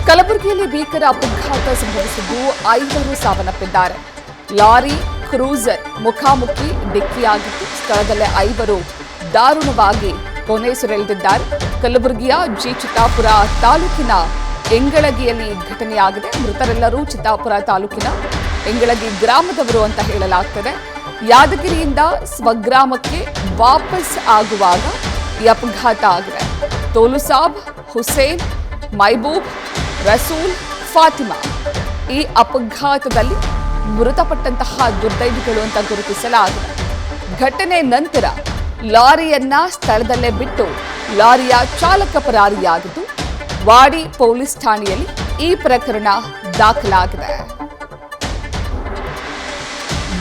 ಕಲಬುರಗಿಯಲ್ಲಿ ಭೀಕರ ಅಪಘಾತ ಸಂಭವಿಸಿದ್ದು 5 ಸಾವನ್ನಪ್ಪಿದ್ದಾರೆ. ಲಾರಿ ಕ್ರೂಸರ್ ಮುಖಾಮುಖಿ ಡಿಕ್ಕಿಯಾಗಿದ್ದು ಸ್ಥಳದಲ್ಲೇ 5 ದಾರುಣವಾಗಿ ಕೊನೆಯುಸಿರೆಳೆದಿದ್ದಾರೆ. ಕಲಬುರಗಿಯ ಜಿ ಚಿತ್ತಾಪುರ ತಾಲೂಕಿನ ಎಂಗಳಗಿಯಲ್ಲಿ ಘಟನೆಯಾಗಿದೆ. ಮೃತರೆಲ್ಲರೂ ಚಿತ್ತಾಪುರ ತಾಲೂಕಿನ ಎಂಗಳಗಿ ಗ್ರಾಮದವರು ಅಂತ ಹೇಳಲಾಗ್ತದೆ. ಯಾದಗಿರಿಯಿಂದ ಸ್ವಗ್ರಾಮಕ್ಕೆ ವಾಪಸ್ ಆಗುವಾಗ ಈ ಅಪಘಾತ ಆಗಿದೆ. ತೋಲುಸಾಬ್, ಹುಸೇನ್, ಮೈಬೂಬ್, ರಸೂಲ್, ಫಾತಿಮಾ ಈ ಅಪಘಾತದಲ್ಲಿ ಮೃತಪಟ್ಟಂತಹ ದುರ್ದೈವಿಗಳು ಅಂತ ಗುರುತಿಸಲಾಗಿದೆ. ಘಟನೆ ನಂತರ ಲಾರಿಯನ್ನ ಸ್ಥಳದಲ್ಲೇ ಬಿಟ್ಟು ಲಾರಿಯ ಚಾಲಕ ಪರಾರಿಯಾಗಿದ್ದು ವಾಡಿ ಪೊಲೀಸ್ ಠಾಣೆಯಲ್ಲಿ ಈ ಪ್ರಕರಣ ದಾಖಲಾಗಿದೆ.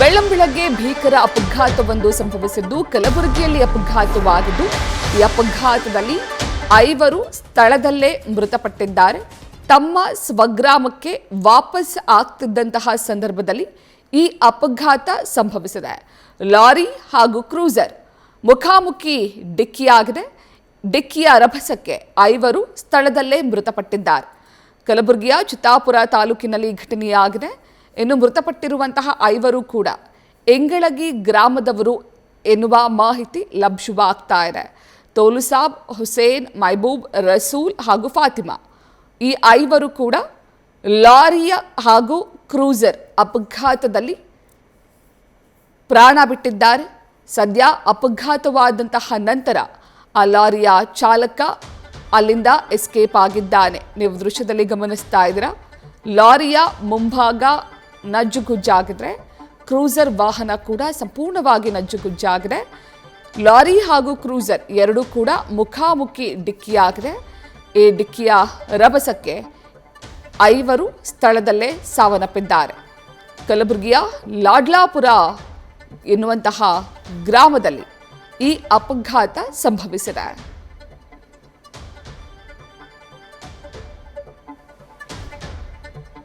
ಬೆಳ್ಳಂಬೆಳಗ್ಗೆ ಭೀಕರ ಅಪಘಾತವೊಂದು ಸಂಭವಿಸಿದ್ದು ಕಲಬುರಗಿಯಲ್ಲಿ ಅಪಘಾತವಾಗಿದ್ದು ಈ ಅಪಘಾತದಲ್ಲಿ 5 ಸ್ಥಳದಲ್ಲೇ ಮೃತಪಟ್ಟಿದ್ದಾರೆ. ತಮ್ಮ ಸ್ವಗ್ರಾಮಕ್ಕೆ ವಾಪಸ್ ಆಗ್ತಿದ್ದಂತಹ ಸಂದರ್ಭದಲ್ಲಿ ಈ ಅಪಘಾತ ಸಂಭವಿಸಿದೆ. ಲಾರಿ ಹಾಗೂ ಕ್ರೂಸರ್ ಮುಖಾಮುಖಿ ಡಿಕ್ಕಿಯಾಗಿದೆ. ಡಿಕ್ಕಿಯ ರಭಸಕ್ಕೆ 5 ಸ್ಥಳದಲ್ಲೇ ಮೃತಪಟ್ಟಿದ್ದಾರೆ. ಕಲಬುರಗಿಯ ಚಿತ್ತಾಪುರ ತಾಲೂಕಿನಲ್ಲಿ ಘಟನೆಯಾಗಿದೆ. ಇನ್ನು ಮೃತಪಟ್ಟಿರುವಂತಹ 5 ಕೂಡ ಎಂಗಳಗಿ ಗ್ರಾಮದವರು ಎನ್ನುವ ಮಾಹಿತಿ ಲಭ್ಯವಾಗ್ತಾ ಇದೆ. ತೋಲುಸಾಬ್, ಹುಸೇನ್, ಮೈಬೂಬ್, ರಸೂಲ್ ಹಾಗೂ ಫಾತಿಮಾ ಈ 5 ಕೂಡ ಲಾರಿಯ ಹಾಗೂ ಕ್ರೂಸರ್ ಅಪಘಾತದಲ್ಲಿ ಪ್ರಾಣ ಬಿಟ್ಟಿದ್ದಾರೆ. ಸದ್ಯ ಅಪಘಾತವಾದಂತಹ ನಂತರ ಆ ಲಾರಿಯ ಚಾಲಕ ಅಲ್ಲಿಂದ ಎಸ್ಕೇಪ್ ಆಗಿದ್ದಾನೆ. ನೀವು ದೃಶ್ಯದಲ್ಲಿ ಗಮನಿಸ್ತಾ ಇದ್ದೀರಾ. ಲಾರಿಯ ಮುಂಭಾಗ ನಜ್ಜುಗುಜ್ಜಾಗಿದ್ರೆ ಕ್ರೂಸರ್ ವಾಹನ ಕೂಡ ಸಂಪೂರ್ಣವಾಗಿ ನಜ್ಜುಗುಜ್ಜಾಗಿದೆ. ಲಾರಿ ಹಾಗೂ ಕ್ರೂಸರ್ ಎರಡೂ ಕೂಡ ಮುಖಾಮುಖಿ ಡಿಕ್ಕಿಯಾಗಿದೆ. ಈ ಡಿಕ್ಕಿಯ ರಭಸಕ್ಕೆ 5 ಸ್ಥಳದಲ್ಲೇ ಸಾವನ್ನಪ್ಪಿದ್ದಾರೆ. ಕಲಬುರಗಿಯ ಲಾಡ್ಲಾಪುರ ಎನ್ನುವಂತಹ ಗ್ರಾಮದಲ್ಲಿ ಈ ಅಪಘಾತ ಸಂಭವಿಸಿದೆ.